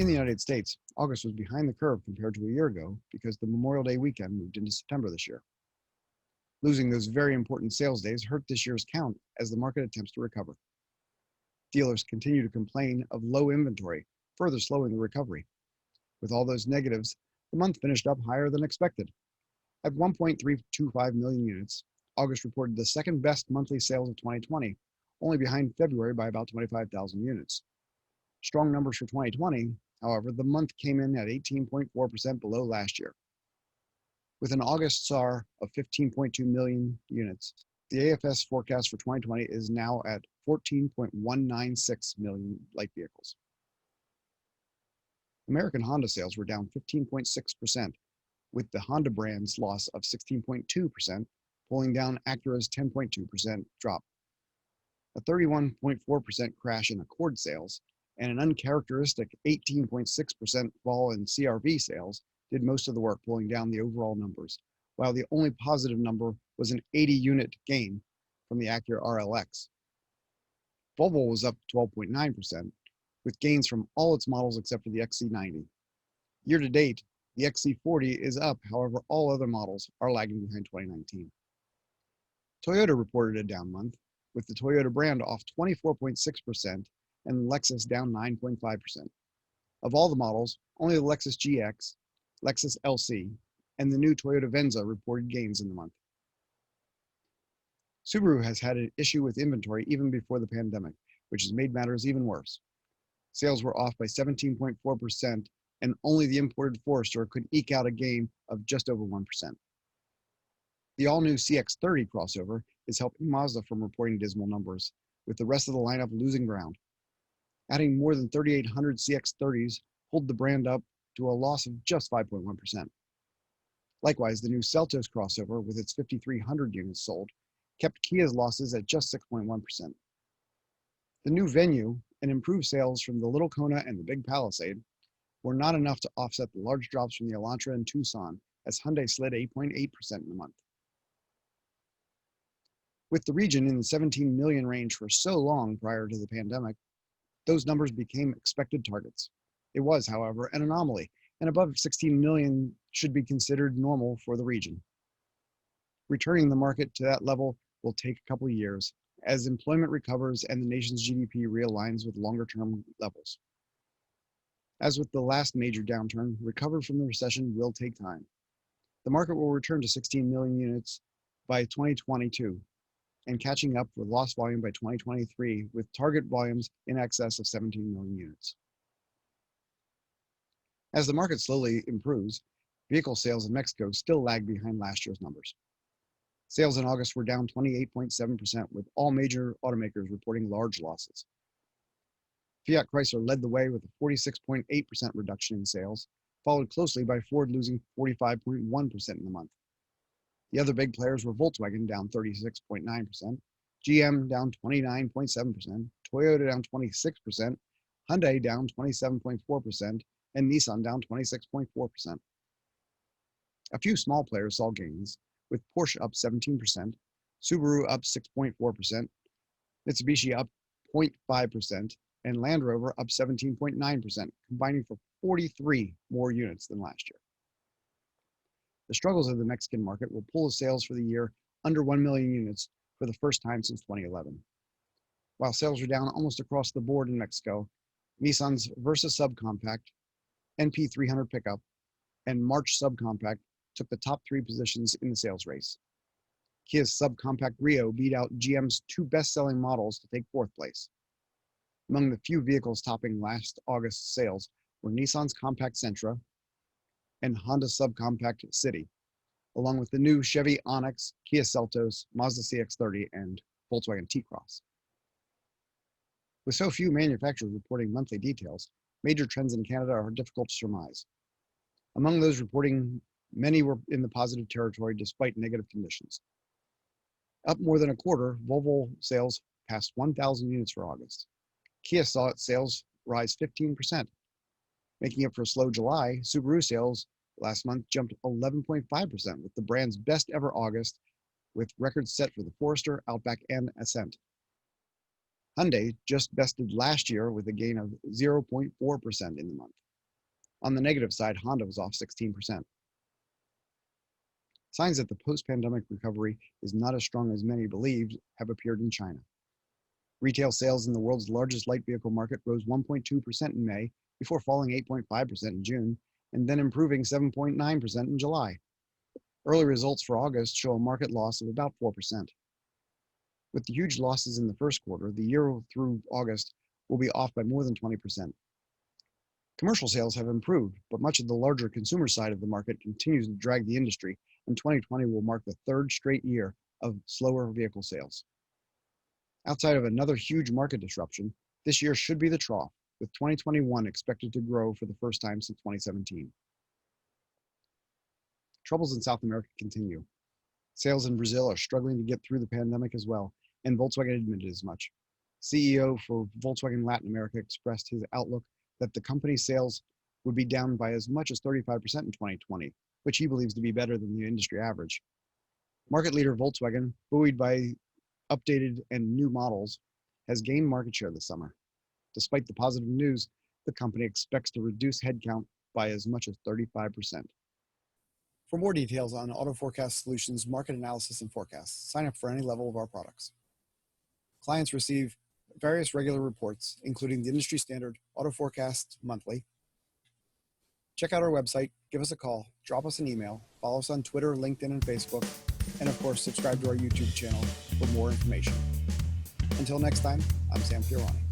In the United States, August was behind the curve compared to a year ago because the Memorial Day weekend moved into September this year. Losing those very important sales days hurt this year's count as the market attempts to recover. Dealers continue to complain of low inventory, further slowing the recovery. With all those negatives, the month finished up higher than expected. At 1.325 million units, August reported the second best monthly sales of 2020, only behind February by about 25,000 units. Strong numbers for 2020, however, the month came in at 18.4% below last year. With an August SAAR of 15.2 million units, the AFS forecast for 2020 is now at 14.196 million light vehicles. American Honda sales were down 15.6%, with the Honda brand's loss of 16.2%, pulling down Acura's 10.2% drop. A 31.4% crash in Accord sales and an uncharacteristic 18.6% fall in CR-V sales did most of the work pulling down the overall numbers, while the only positive number was an 80-unit gain from the Acura RLX. Volvo was up 12.9%, with gains from all its models except for the XC90. Year to date, the XC40 is up, however, all other models are lagging behind 2019. Toyota reported a down month, with the Toyota brand off 24.6% and Lexus down 9.5%. Of all the models, only the Lexus GX, Lexus LC, and the new Toyota Venza reported gains in the month. Subaru has had an issue with inventory even before the pandemic, which has made matters even worse. Sales were off by 17.4%, and only the imported Forester could eke out a gain of just over 1%. The all-new CX-30 crossover is helping Mazda from reporting dismal numbers, with the rest of the lineup losing ground. Adding more than 3,800 CX-30s pulled the brand up to a loss of just 5.1%. Likewise, the new Seltos crossover, with its 5,300 units sold, kept Kia's losses at just 6.1%. The new Venue and improved sales from the Little Kona and the Big Palisade were not enough to offset the large drops from the Elantra and Tucson, as Hyundai slid 8.8% in the month. With the region in the 17 million range for so long prior to the pandemic, those numbers became expected targets. It was, however, an anomaly, and above 16 million should be considered normal for the region. Returning the market to that level will take a couple of years, as employment recovers and the nation's GDP realigns with longer-term levels. As with the last major downturn, recovery from the recession will take time. The market will return to 16 million units by 2022, and catching up with lost volume by 2023, with target volumes in excess of 17 million units. As the market slowly improves, vehicle sales in Mexico still lag behind last year's numbers. Sales in August were down 28.7%, with all major automakers reporting large losses. Fiat Chrysler led the way with a 46.8% reduction in sales, followed closely by Ford losing 45.1% in the month. The other big players were Volkswagen down 36.9%, GM down 29.7%, Toyota down 26%, Hyundai down 27.4%, and Nissan down 26.4%. A few small players saw gains, with Porsche up 17%, Subaru up 6.4%, Mitsubishi up 0.5%, and Land Rover up 17.9%, combining for 43 more units than last year. The struggles of the Mexican market will pull the sales for the year under 1 million units for the first time since 2011. While sales are down almost across the board in Mexico, Nissan's Versa subcompact, NP300 pickup, and March subcompact took the top 3 positions in the sales race. Kia's subcompact Rio beat out GM's 2 best-selling models to take 4th place. Among the few vehicles topping last August's sales were Nissan's compact Sentra and Honda subcompact City, along with the new Chevy Onix, Kia Seltos, Mazda CX-30, and Volkswagen T-Cross. With so few manufacturers reporting monthly details, major trends in Canada are difficult to surmise. Among those reporting, many were in the positive territory despite negative conditions. Up more than a quarter, Volvo sales passed 1,000 units for August. Kia saw its sales rise 15%. Making up for a slow July, Subaru sales last month jumped 11.5%, with the brand's best ever August, with records set for the Forester, Outback, and Ascent. Hyundai just bested last year with a gain of 0.4% in the month. On the negative side, Honda was off 16%. Signs that the post-pandemic recovery is not as strong as many believed have appeared in China. Retail sales in the world's largest light vehicle market rose 1.2% in May, before falling 8.5% in June, and then improving 7.9% in July. Early results for August show a market loss of about 4%. With the huge losses in the first quarter, the year through August will be off by more than 20%. Commercial sales have improved, but much of the larger consumer side of the market continues to drag the industry, and 2020 will mark the third straight year of slower vehicle sales. Outside of another huge market disruption, this year should be the trough, with 2021 expected to grow for the first time since 2017. Troubles in South America continue. Sales in Brazil are struggling to get through the pandemic as well, and Volkswagen admitted as much. CEO for Volkswagen Latin America expressed his outlook that the company's sales would be down by as much as 35% in 2020, which he believes to be better than the industry average. Market leader Volkswagen, buoyed by updated and new models, has gained market share this summer. Despite the positive news, the company expects to reduce headcount by as much as 35%. For more details on AutoForecast Solutions market analysis and forecasts, sign up for any level of our products. Clients receive various regular reports, including the industry standard AutoForecast monthly. Check out our website, give us a call, drop us an email, follow us on Twitter, LinkedIn, and Facebook, and of course, subscribe to our YouTube channel for more information. Until next time, I'm Sam Fiorani.